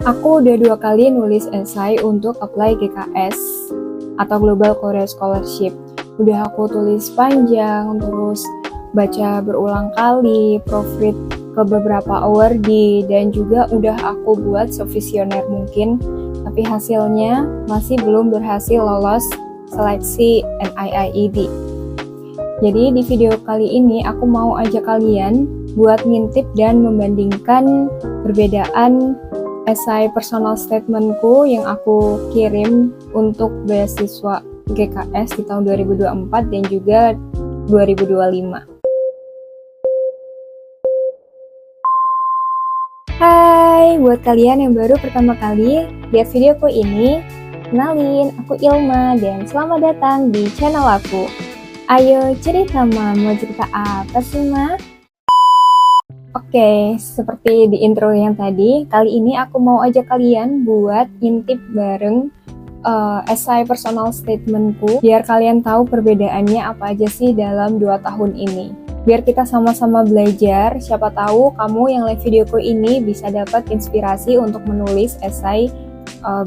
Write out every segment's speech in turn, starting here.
Aku udah 2 kali nulis esai untuk apply GKS atau Global Korea Scholarship. Udah aku tulis panjang, terus baca berulang kali, proofread ke beberapa awardee, dan juga udah aku buat sevisioner mungkin, tapi hasilnya masih belum berhasil lolos seleksi NIIED. Jadi di video kali ini aku mau ajak kalian buat ngintip dan membandingkan perbedaan esai personal statementku yang aku kirim untuk beasiswa GKS di tahun 2024 dan juga 2025. Hai, buat kalian yang baru pertama kali lihat videoku ini, kenalin, aku Ilma dan selamat datang di channel aku. Ayo cerita Ma, mau cerita apa sih Ma? Oke, seperti di intro yang tadi, kali ini aku mau ajak kalian buat intip bareng esai personal statementku, biar kalian tahu perbedaannya apa aja sih dalam 2 tahun ini. Biar kita sama-sama belajar, siapa tahu kamu yang live videoku ini bisa dapat inspirasi untuk menulis esai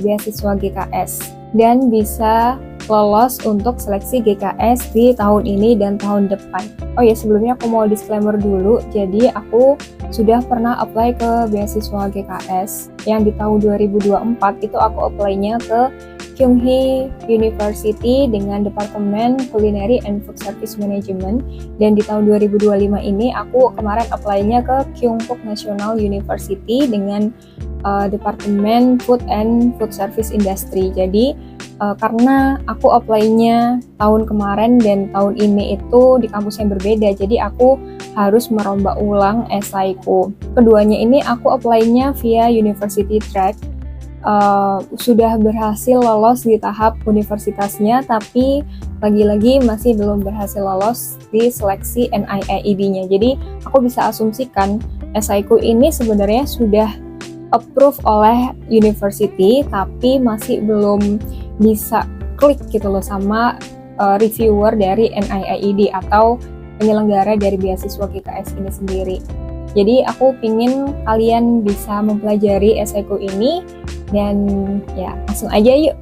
beasiswa GKS dan bisa lolos untuk seleksi GKS di tahun ini dan tahun depan. Oh ya, sebelumnya aku mau disclaimer dulu, jadi aku sudah pernah apply ke beasiswa GKS yang di tahun 2024 itu aku apply-nya ke Kyunghee University dengan Departemen Culinary and Food Service Management, dan di tahun 2025 ini aku kemarin apply-nya ke Kyungkook National University dengan Departemen Food and Food Service Industry. Jadi karena aku apply-nya tahun kemarin dan tahun ini itu di kampus yang berbeda, jadi aku harus merombak ulang esaiku. Keduanya ini aku apply-nya via University Track. Sudah berhasil lolos di tahap universitasnya, tapi lagi-lagi masih belum berhasil lolos di seleksi NIIED-nya. Jadi aku bisa asumsikan esaiku ini sebenarnya sudah approve oleh university, tapi masih belum bisa klik gitu loh sama reviewer dari NIIED atau penyelenggara dari beasiswa GKS ini sendiri. Jadi aku pingin kalian bisa mempelajari esaiku ini, dan ya langsung aja yuk.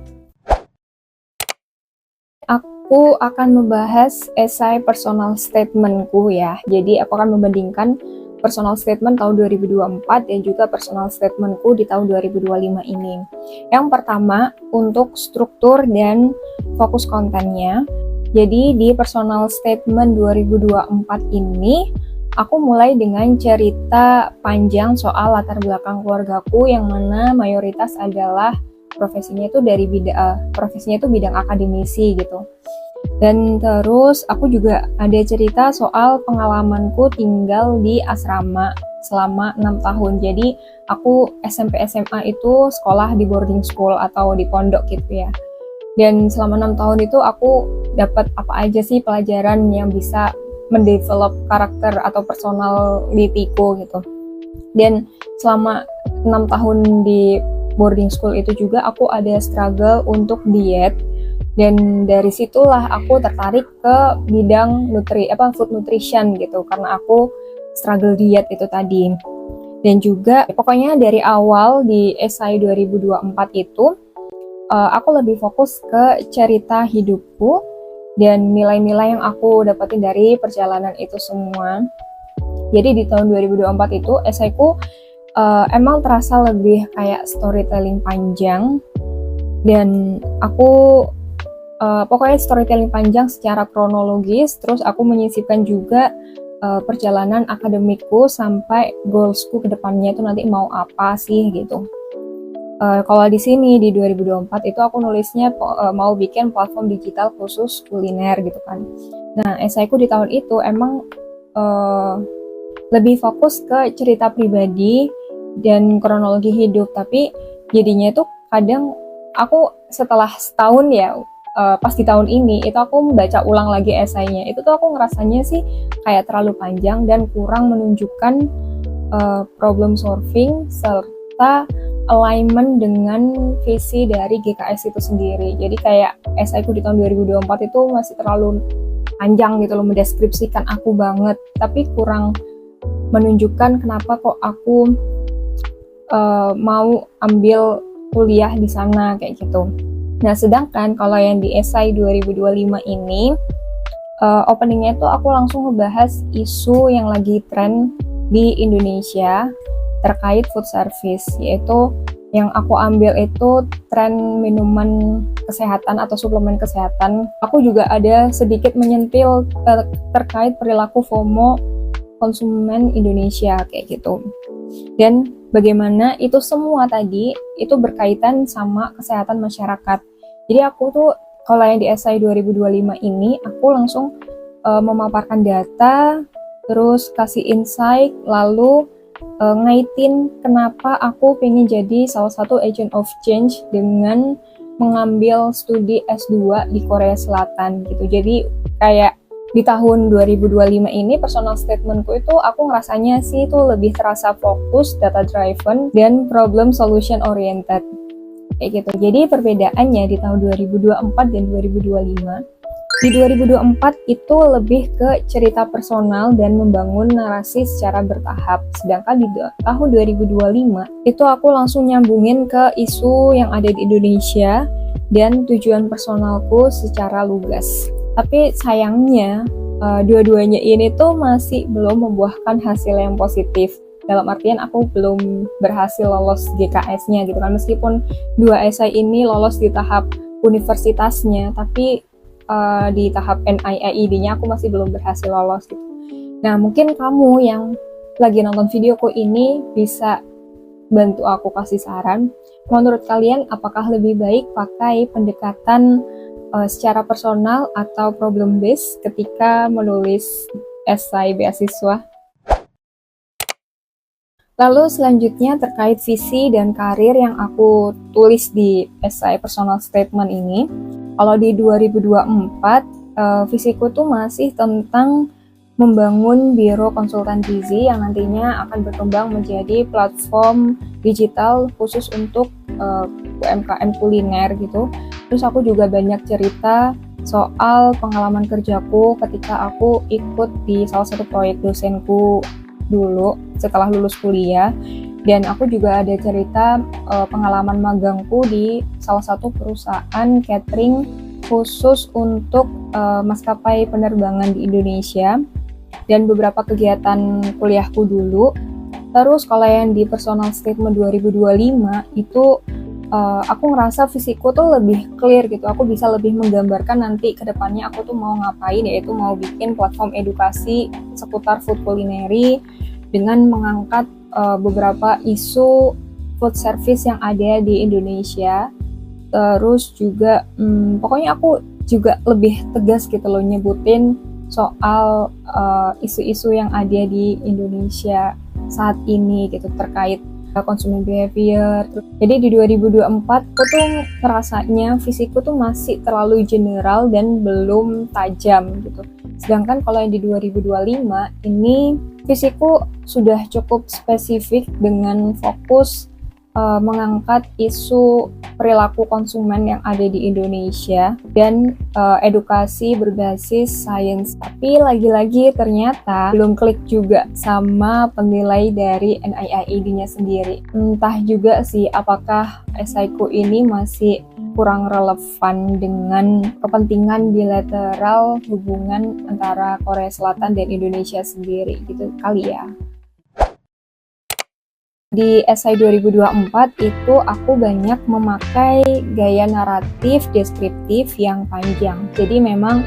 Aku akan membahas esai personal statementku ya. Jadi aku akan membandingkan personal statement tahun 2024 dan juga personal statementku di tahun 2025 ini. Yang pertama, untuk struktur dan fokus kontennya. Jadi di personal statement 2024 ini, aku mulai dengan cerita panjang soal latar belakang keluargaku yang mana mayoritas adalah profesinya itu bidang akademisi gitu. Dan terus aku juga ada cerita soal pengalamanku tinggal di asrama selama 6 tahun. Jadi aku SMP SMA itu sekolah di boarding school atau di pondok gitu ya. Dan selama 6 tahun itu aku dapat apa aja sih pelajaran yang bisa mendevelop karakter atau personality-ku gitu. Dan selama 6 tahun di boarding school itu juga aku ada struggle untuk diet. Dan dari situlah aku tertarik ke bidang food nutrition gitu, karena aku struggle diet itu tadi. Dan juga pokoknya dari awal di esai 2024 itu aku lebih fokus ke cerita hidupku dan nilai-nilai yang aku dapetin dari perjalanan itu semua. Jadi di tahun 2024 itu esaiku emang terasa lebih kayak storytelling panjang, dan aku pokoknya storytelling panjang secara kronologis. Terus aku menyisipkan juga perjalanan akademikku sampai goalsku ke depannya itu nanti mau apa sih gitu. Kalau di sini di 2024 itu aku nulisnya mau bikin platform digital khusus kuliner gitu kan. Nah, esaiku di tahun itu emang lebih fokus ke cerita pribadi dan kronologi hidup, tapi jadinya itu kadang aku setelah setahun ya, pas di tahun ini itu aku membaca ulang lagi esainya, itu tuh aku ngerasanya sih kayak terlalu panjang dan kurang menunjukkan problem solving serta alignment dengan visi dari GKS itu sendiri. Jadi kayak esaiku di tahun 2024 itu masih terlalu panjang gitu loh, mendeskripsikan aku banget, tapi kurang menunjukkan kenapa kok aku mau ambil kuliah di sana kayak gitu. Nah, sedangkan kalau yang di esai 2025 ini openingnya itu aku langsung ngebahas isu yang lagi tren di Indonesia terkait food service, yaitu yang aku ambil itu tren minuman kesehatan atau suplemen kesehatan. Aku juga ada sedikit menyentil terkait perilaku FOMO konsumen Indonesia kayak gitu. Dan bagaimana itu semua tadi itu berkaitan sama kesehatan masyarakat. Jadi aku tuh kalau yang di esai 2025 ini aku langsung memaparkan data, terus kasih insight, lalu ngaitin kenapa aku pengen jadi salah satu agent of change dengan mengambil studi S2 di Korea Selatan gitu. Jadi kayak di tahun 2025 ini personal statementku itu aku ngerasanya sih itu lebih terasa fokus, data driven, dan problem solution oriented kayak gitu. Jadi perbedaannya di tahun 2024 dan 2025, di 2024 itu lebih ke cerita personal dan membangun narasi secara bertahap. Sedangkan di tahun 2025 itu aku langsung nyambungin ke isu yang ada di Indonesia dan tujuan personalku secara lugas. Tapi sayangnya dua-duanya ini tuh masih belum membuahkan hasil yang positif. Dalam artian aku belum berhasil lolos GKS-nya gitu kan. Meskipun dua esai ini lolos di tahap universitasnya, tapi di tahap NIAID-nya aku masih belum berhasil lolos gitu. Nah, mungkin kamu yang lagi nonton videoku ini bisa bantu aku kasih saran. Menurut kalian, apakah lebih baik pakai pendekatan secara personal atau problem based ketika menulis esai beasiswa? Lalu selanjutnya terkait visi dan karir yang aku tulis di esai personal statement ini. Kalau di 2024, visiku tuh masih tentang membangun biro konsultan gizi yang nantinya akan berkembang menjadi platform digital khusus untuk UMKM kuliner gitu. Terus aku juga banyak cerita soal pengalaman kerjaku ketika aku ikut di salah satu proyek dosenku dulu setelah lulus kuliah, dan aku juga ada cerita pengalaman magangku di salah satu perusahaan catering khusus untuk maskapai penerbangan di Indonesia dan beberapa kegiatan kuliahku dulu. Terus kalau yang di personal statement 2025 itu aku ngerasa visiku tuh lebih clear gitu. Aku bisa lebih menggambarkan nanti ke depannya aku tuh mau ngapain, yaitu mau bikin platform edukasi seputar food culinary dengan mengangkat beberapa isu food service yang ada di Indonesia. Terus juga pokoknya aku juga lebih tegas gitu loh nyebutin soal isu-isu yang ada di Indonesia saat ini gitu terkait consumer behavior. Jadi di 2024 aku tuh rasanya visiku tuh masih terlalu general dan belum tajam gitu. Sedangkan kalau yang di 2025 ini visiku sudah cukup spesifik dengan fokus mengangkat isu perilaku konsumen yang ada di Indonesia dan edukasi berbasis sains. Tapi lagi-lagi ternyata belum klik juga sama penilai dari NIAID-nya sendiri. Entah juga sih apakah esaiku ini masih kurang relevan dengan kepentingan bilateral hubungan antara Korea Selatan dan Indonesia sendiri gitu kali ya. Di esai 2024 itu aku banyak memakai gaya naratif deskriptif yang panjang. Jadi memang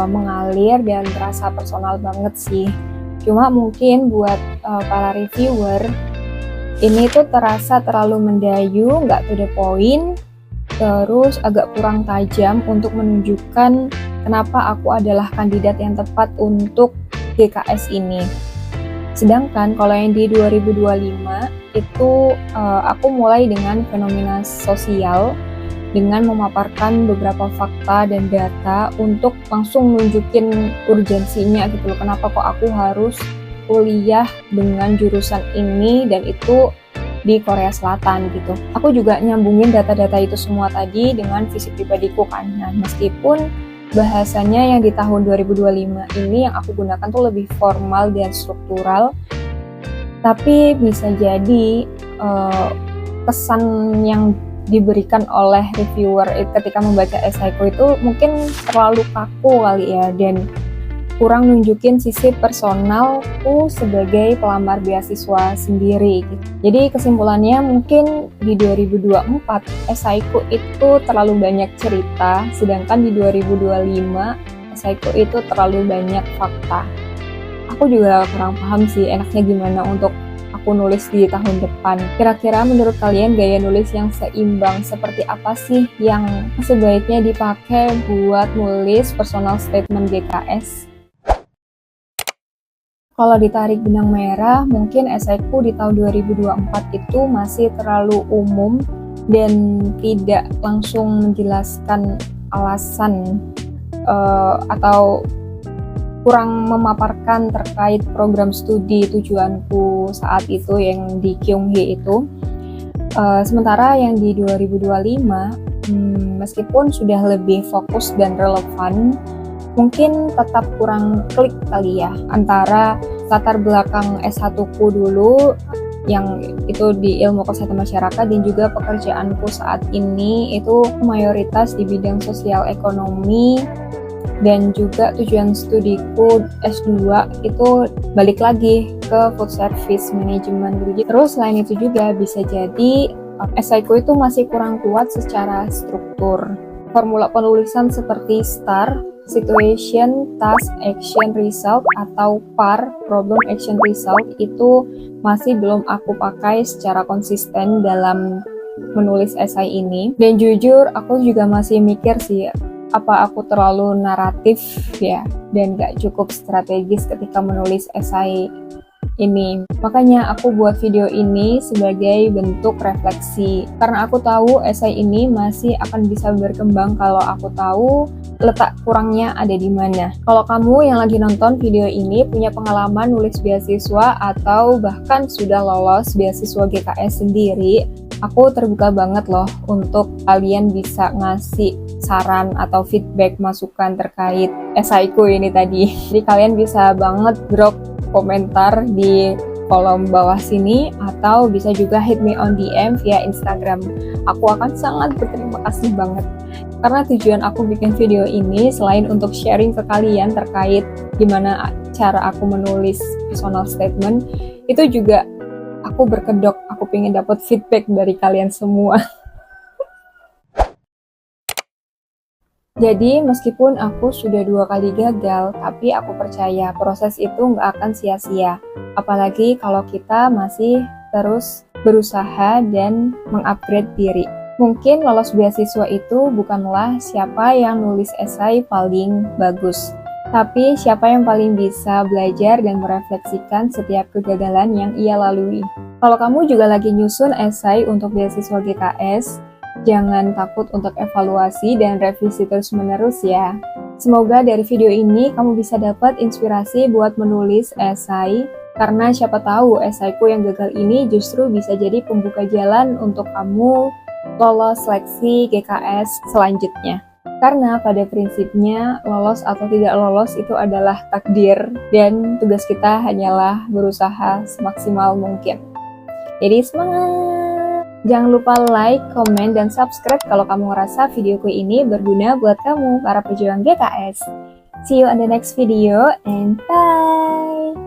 mengalir dan terasa personal banget sih. Cuma mungkin buat para reviewer ini tuh terasa terlalu mendayu, nggak to the point, terus agak kurang tajam untuk menunjukkan kenapa aku adalah kandidat yang tepat untuk GKS ini. Sedangkan kalau yang di 2025 itu aku mulai dengan fenomena sosial dengan memaparkan beberapa fakta dan data untuk langsung nunjukin urgensinya gitu loh. Kenapa kok aku harus kuliah dengan jurusan ini dan itu di Korea Selatan gitu. Aku juga nyambungin data-data itu semua tadi dengan visi pribadiku kan. Nah, meskipun bahasanya yang di tahun 2025 ini yang aku gunakan tuh lebih formal dan struktural, tapi bisa jadi uh, kesan yang diberikan oleh reviewer ketika membaca esaiku itu mungkin terlalu kaku kali ya, dan kurang nunjukin sisi personalku sebagai pelamar beasiswa sendiri gitu. Jadi kesimpulannya mungkin di 2024 esaiku itu terlalu banyak cerita, sedangkan di 2025 esaiku itu terlalu banyak fakta. Aku juga kurang paham sih enaknya gimana untuk aku nulis di tahun depan. Kira-kira menurut kalian gaya nulis yang seimbang seperti apa sih yang sebaiknya dipakai buat nulis personal statement GKS? Kalau ditarik benang merah, mungkin esaiku di tahun 2024 itu masih terlalu umum dan tidak langsung menjelaskan alasan atau kurang memaparkan terkait program studi tujuanku saat itu yang di Kyunghee itu. Sementara yang di 2025, meskipun sudah lebih fokus dan relevan, mungkin tetap kurang klik kali ya antara latar belakang S1ku dulu yang itu di ilmu kesehatan masyarakat dan juga pekerjaanku saat ini itu mayoritas di bidang sosial ekonomi, dan juga tujuan studiku S2 itu balik lagi ke food service management gitu. Terus selain itu juga bisa jadi esaiku itu masih kurang kuat secara struktur. Formula penulisan seperti STAR, Situation, Task, Action, Result, atau PAR, Problem, Action, Result, itu masih belum aku pakai secara konsisten dalam menulis esai ini. Dan jujur, aku juga masih mikir sih, apa aku terlalu naratif ya, dan gak cukup strategis ketika menulis esai ini. Makanya aku buat video ini sebagai bentuk refleksi, karena aku tahu esai ini masih akan bisa berkembang kalau aku tahu letak kurangnya ada di mana. Kalau kamu yang lagi nonton video ini punya pengalaman nulis beasiswa atau bahkan sudah lolos beasiswa GKS sendiri, aku terbuka banget loh untuk kalian bisa ngasih saran atau feedback masukan terkait esaiku ini tadi. Jadi kalian bisa banget drop komentar di kolom bawah sini atau bisa juga hit me on DM via Instagram. Aku akan sangat berterima kasih banget. Karena tujuan aku bikin video ini selain untuk sharing ke kalian terkait gimana cara aku menulis personal statement, itu juga aku berkedok, aku pengen dapat feedback dari kalian semua. Jadi meskipun aku sudah 2 kali gagal, tapi aku percaya proses itu nggak akan sia-sia. Apalagi kalau kita masih terus berusaha dan mengupgrade diri. Mungkin lolos beasiswa itu bukanlah siapa yang nulis esai paling bagus, tapi siapa yang paling bisa belajar dan merefleksikan setiap kegagalan yang ia lalui. Kalau kamu juga lagi nyusun esai untuk beasiswa GKS, jangan takut untuk evaluasi dan revisi terus-menerus ya. Semoga dari video ini kamu bisa dapat inspirasi buat menulis esai, karena siapa tahu esaiku yang gagal ini justru bisa jadi pembuka jalan untuk kamu lolos seleksi GKS selanjutnya. Karena pada prinsipnya lolos atau tidak lolos itu adalah takdir, dan tugas kita hanyalah berusaha semaksimal mungkin. Jadi semangat! Jangan lupa like, komen, dan subscribe kalau kamu ngerasa videoku ini berguna buat kamu, para pejuang GKS. See you on the next video, and bye!